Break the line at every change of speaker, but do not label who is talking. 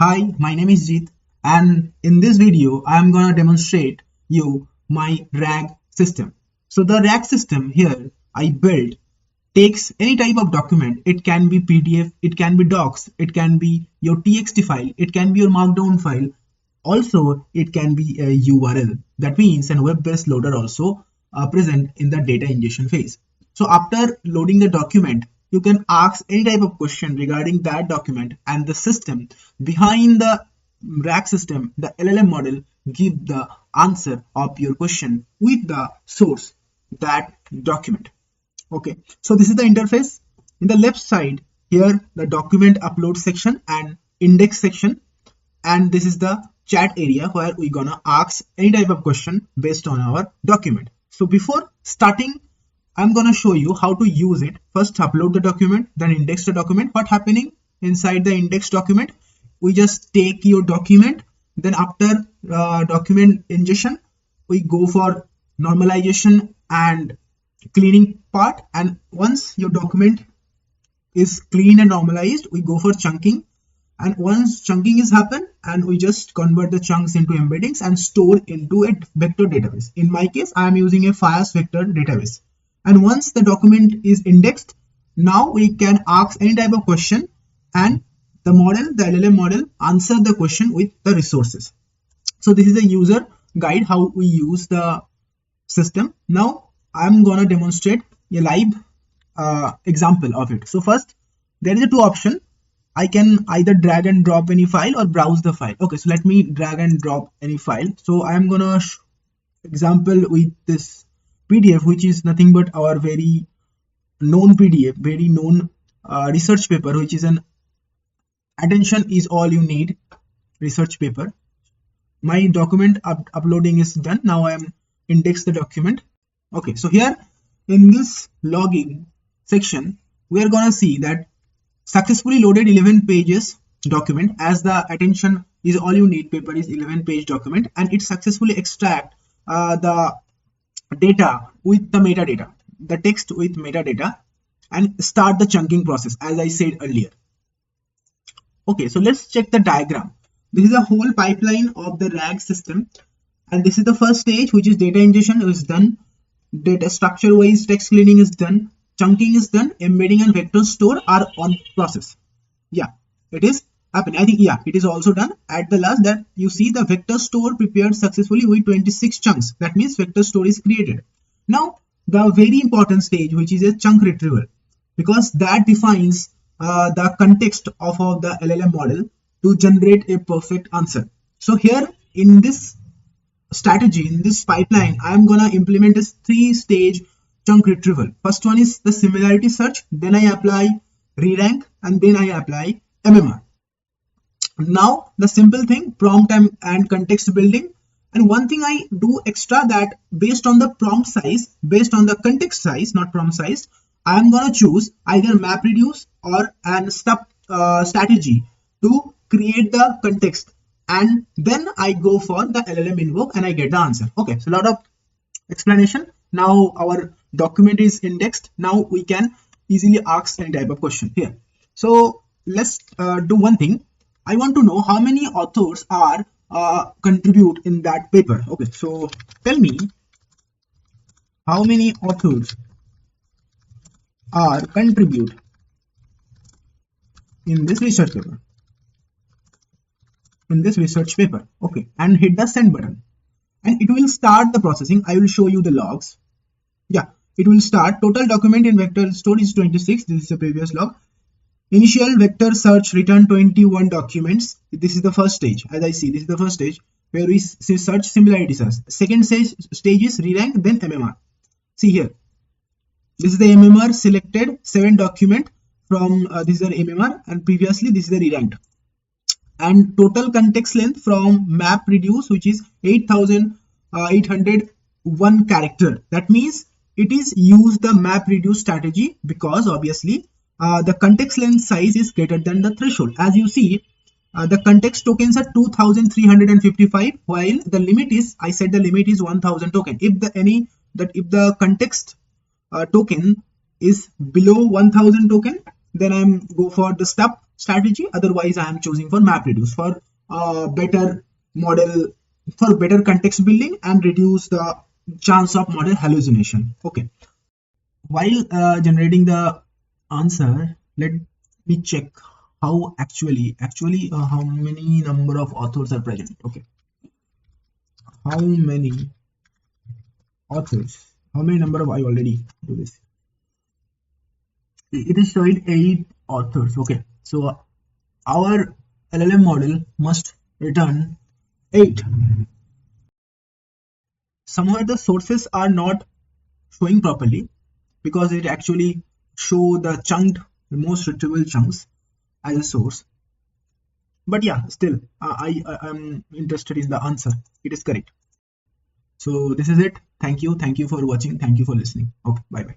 Hi, my name is Jeet, and in this video I am gonna demonstrate you my RAG system. So the RAG system here I built takes any type of document. It can be PDF, it can be docs, it can be your TXT file, it can be your Markdown file. Also, it can be a URL. That means a web-based loader also present in the data ingestion phase. So after loading the document, you can ask any type of question regarding that document, and the system behind the RAG system, the LLM model, give the answer of your question with the source, that document. Okay, so this is the interface. In the left side here, the document upload section and index section, and this is the chat area where we're gonna ask any type of question based on our document. So before starting, I'm gonna show you how to use it. First, upload the document, then index the document. What happening inside the index document? We just take your document, then after document ingestion, we go for normalization and cleaning part, and once your document is clean and normalized, we go for chunking, and once chunking is happened, and we just convert the chunks into embeddings and store into a vector database. In my case, I am using a FIAS vector database. And once the document is indexed, now we can ask any type of question, and the model, the LLM model, answer the question with the resources. So this is a user guide how we use the system. Now I'm gonna demonstrate a live example of it. So first, there is a two option. I can either drag and drop any file or browse the file. Okay, so let me drag and drop any file. So I'm gonna example with this PDF, which is nothing but our very known PDF, very known research paper, which is an attention is all you need research paper. My document uploading is done. Now I am index the document. Okay, so here in this logging section, we are gonna see that successfully loaded 11 pages document, as the attention is all you need paper is 11-page document, and it successfully extract the data with the metadata, the text with metadata, and start the chunking process as I said earlier. Okay, so let's check the diagram. This is a whole pipeline of the RAG system, and this is the first stage, which is data ingestion is done, data structure wise text cleaning is done, chunking is done, embedding and vector store are on process. Yeah, it is happening. I think, yeah, it is also done. At the last, that you see the vector store prepared successfully with 26 chunks. That means vector store is created. Now the very important stage, which is a chunk retrieval, because that defines the context of the LLM model to generate a perfect answer. So here in this strategy, in this pipeline, I am gonna implement this 3-stage chunk retrieval. First one is the similarity search, then I apply re-rank, and then I apply MMR. Now the simple thing, prompt and context building. And one thing I do extra, that based on the prompt size, based on the context size, not prompt size, I am gonna choose either map reduce or an step strategy to create the context, and then I go for the LLM invoke and I get the answer. Okay, so a lot of explanation. Now our document is indexed. Now we can easily ask any type of question here. So let's do one thing. I want to know how many authors are contribute in that paper. Okay, so tell me how many authors are contribute in this research paper. In this research paper. Okay, and hit the send button, and it will start the processing. I will show you the logs. Yeah, it will start. Total document in vector store is 26. This is the previous log. Initial vector search return 21 documents. This is the first stage. As I see, this is the first stage where we search similarity search. Second stage is re-rank, then MMR. See here, this is the MMR selected 7 document from this is the MMR, and previously this is the re-ranked. And total context length from map reduce, which is 8,801 character. That means it is use the map reduce strategy, because obviously the context length size is greater than the threshold. As you see, the context tokens are 2,355, while the limit is, I said the limit is 1,000 token. If the context token is below 1,000 token, then I'm go for the step strategy. Otherwise, I am choosing for MapReduce for better model, for better context building and reduce the chance of model hallucination. Okay. While generating the answer, let me check how how many number of authors are present. Okay, how many authors? How many number of I already do this? It is showing 8 authors. Okay, so our LLM model must return 8. Somewhere the sources are not showing properly because it actually show the chunked, the most retrievable chunks as a source. But yeah, still I am interested in the answer. It is correct. So this is it. Thank you for watching. Thank you for listening. Okay, bye bye.